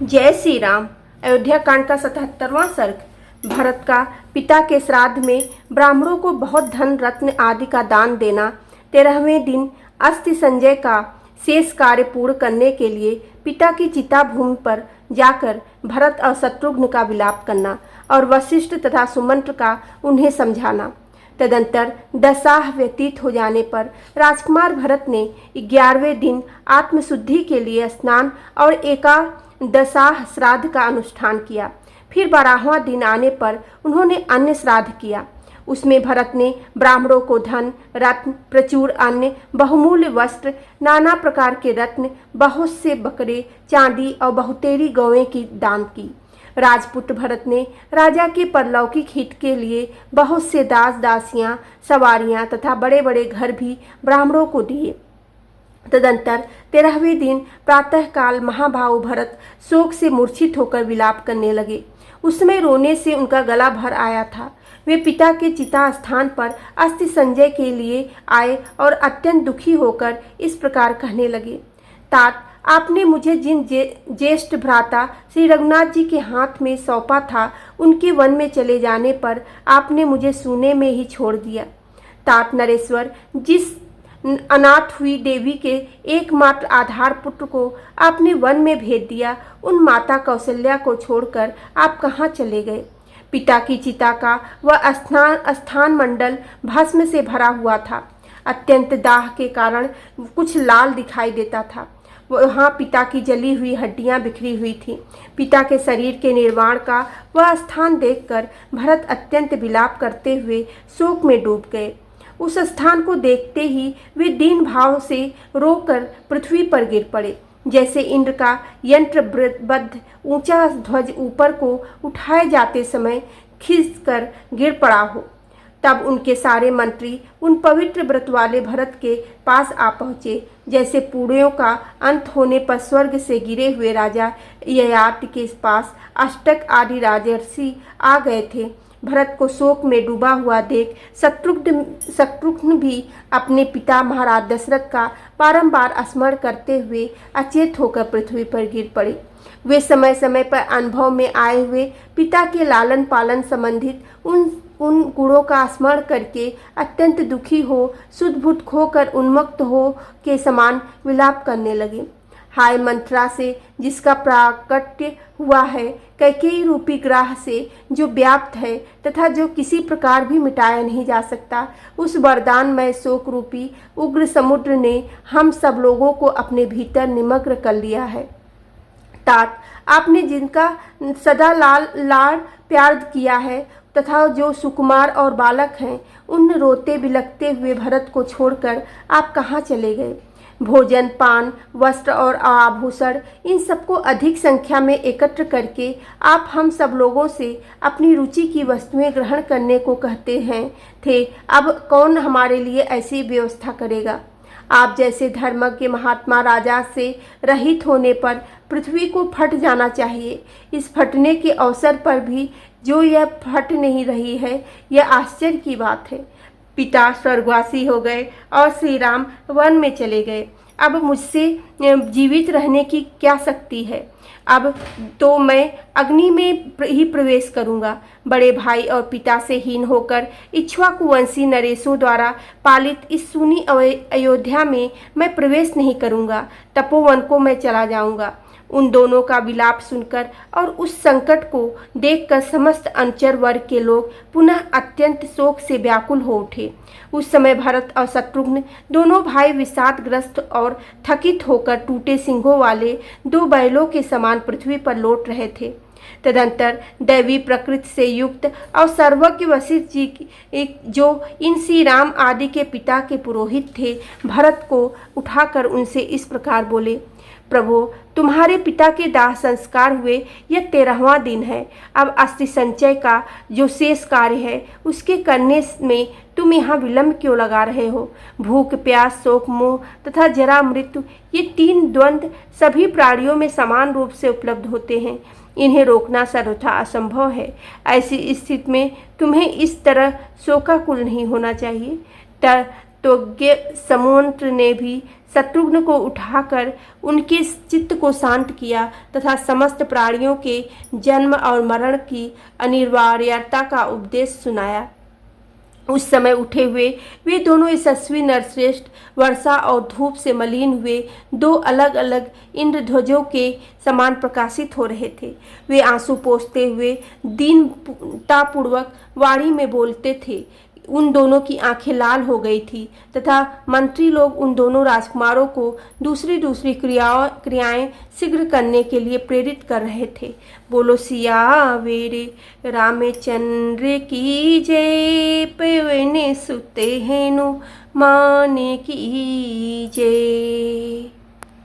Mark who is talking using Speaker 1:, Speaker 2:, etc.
Speaker 1: जय श्री राम। अयोध्या कांड का 77वां सर्ग। भरत का पिता के श्राद्ध में ब्राह्मणों को बहुत धन रत्न आदि का दान देना। 13वें दिन अस्थि संजय का शेष कार्य पूर्ण करने के लिए पिता की चिता भूमि पर जाकर भरत और शत्रुघ्न का विलाप करना और वशिष्ठ तथा सुमंत्र का उन्हें समझाना। तदंतर दशाह व्यतीत हो जाने पर राजकुमार भरत ने 11वें दिन आत्मशुद्धि के लिए स्नान और एकादशाह श्राद्ध का अनुष्ठान किया। फिर 12वां दिन आने पर उन्होंने अन्य श्राद्ध किया। उसमें भरत ने ब्राह्मणों को धन रत्न प्रचुर अन्न बहुमूल्य वस्त्र नाना प्रकार के रत्न बहुत से बकरे चांदी और बहुतेरी गौएं की दान की। राजपुत्र भरत ने राजा के परलौकिक हित के लिए बहुत से दास दासियां सवारियां तथा बड़े बड़े घर भी ब्राह्मणों को दिए। तदंतर 13वें दिन प्रातःकाल महाभाव भरत शोक से मूर्छित होकर विलाप करने लगे। उस समय रोने से उनका गला भर आया था। वे पिता के चिता स्थान पर अस्थि संजय के लिए आए और अत्यंत दुखी होकर इस प्रकार कहने लगे। तात, आपने मुझे जिन ज्येष्ठ भ्राता श्री रघुनाथ जी के हाथ में सौंपा था, उनके वन में चले जाने पर आपने मुझे सूने में ही छोड़ दिया। तात नरेश्वर, जिस अनाथ हुई देवी के एकमात्र आधार पुत्र को आपने वन में भेज दिया, उन माता कौशल्या को छोड़कर आप कहाँ चले गए? पिता की चिता का वह स्थान मंडल भस्म से भरा हुआ था। अत्यंत दाह के कारण कुछ लाल दिखाई देता था। वहाँ पिता की जली हुई हड्डियाँ बिखरी हुई थीं। पिता के शरीर के निर्वाण का वह स्थान देखकर भरत अत्यंत विलाप करते हुए शोक में डूब गए। उस स्थान को देखते ही वे दीन भाव से रोकर पृथ्वी पर गिर पड़े, जैसे इंद्र का यंत्रबद्ध ऊंचा ध्वज ऊपर को उठाए जाते समय खिसकर गिर पड़ा हो। तब उनके सारे मंत्री उन पवित्र व्रत वाले भरत के पास आ पहुँचे, जैसे पूर्णियों का अंत होने पर स्वर्ग से गिरे हुए राजा ययाति के पास अष्टक आदि राजर्षि आ गए थे। भरत को शोक में डूबा हुआ देख शत्रुघ्न भी अपने पिता महाराज दशरथ का बारंबार स्मरण करते हुए अचेत होकर पृथ्वी पर गिर पड़े। वे समय समय पर अनुभव में आए हुए पिता के लालन पालन संबंधित उन गुणों का स्मरण करके अत्यंत दुखी हो सुध-बुध खोकर उन्मत्त हो के समान विलाप करने लगे। हाय मंत्रा से जिसका प्राकट्य हुआ है, कैकेयी रूपी ग्राह से जो व्याप्त है तथा जो किसी प्रकार भी मिटाया नहीं जा सकता, उस वरदानमय शोक रूपी उग्र समुद्र ने हम सब लोगों को अपने भीतर निमग्न कर लिया है। तात, आपने जिनका सदा लाड़ प्यार किया है तथा जो सुकुमार और बालक हैं, उन रोते बिलखते हुए भरत को छोड़कर आप कहाँ चले गए? भोजन पान वस्त्र और आभूषण इन सबको अधिक संख्या में एकत्र करके आप हम सब लोगों से अपनी रुचि की वस्तुएं ग्रहण करने को कहते हैं थे। अब कौन हमारे लिए ऐसी व्यवस्था करेगा? आप जैसे धर्मज्ञ महात्मा राजा से रहित होने पर पृथ्वी को फट जाना चाहिए। इस फटने के अवसर पर भी जो यह फट नहीं रही है, यह आश्चर्य की बात है। पिता स्वर्गवासी हो गए और श्री राम वन में चले गए। अब मुझसे जीवित रहने की क्या शक्ति है? अब तो मैं अग्नि में ही प्रवेश करूंगा। बड़े भाई और पिता से हीन होकर इक्ष्वाकुवंशी नरेशों द्वारा पालित इस सुनी अयोध्या में मैं प्रवेश नहीं करूंगा। तपोवन को मैं चला जाऊंगा। उन दोनों का विलाप सुनकर और उस संकट को देखकर समस्त अनुचर वर्ग के लोग पुनः अत्यंत शोक से व्याकुल हो उठे। उस समय भरत और शत्रुघ्न दोनों भाई विषादग्रस्त और थकित होकर टूटे सिंगों वाले दो बैलों के समान पृथ्वी पर लौट रहे थे। तदंतर दैवी प्रकृति से युक्त और सर्वज्ञ वशिष्ठ जी जो इन श्री राम आदि के पिता के पुरोहित थे, भरत को उठाकर उनसे इस प्रकार बोले। प्रभु, तुम्हारे पिता के दाह संस्कार हुए यह 13वां दिन है। अब अस्थि संचय का जो शेष कार्य है, उसके करने में तुम यहाँ विलंब क्यों लगा रहे हो? भूख प्यास शोक मोह तथा जरा मृत्यु ये 3 द्वंद्व सभी प्राणियों में समान रूप से उपलब्ध होते हैं। इन्हें रोकना सर्वथा असंभव है। ऐसी स्थिति में तुम्हें इस तरह शोकाकुल नहीं होना चाहिए। तो समंत्र ने भी शत्रुघ्न को उठाकर उनके चित्त को शांत किया तथा समस्त प्राणियों के जन्म और मरण की अनिवार्यता का उपदेश सुनाया। उस समय उठे हुए वे दोनों यशस्वी नरश्रेष्ठ वर्षा और धूप से मलिन हुए दो अलग अलग इंद्रध्वजों के समान प्रकाशित हो रहे थे। वे आंसू पोंछते हुए दीनतापूर्वक वाणी में बोलते थे। उन दोनों की आंखें लाल हो गई थी तथा मंत्री लोग उन दोनों राजकुमारों को दूसरी दूसरी क्रियाएं शीघ्र करने के लिए प्रेरित कर रहे थे। बोलो सियावेरे रामचंद्र की जय, पवन सुत हेनु माने की जय।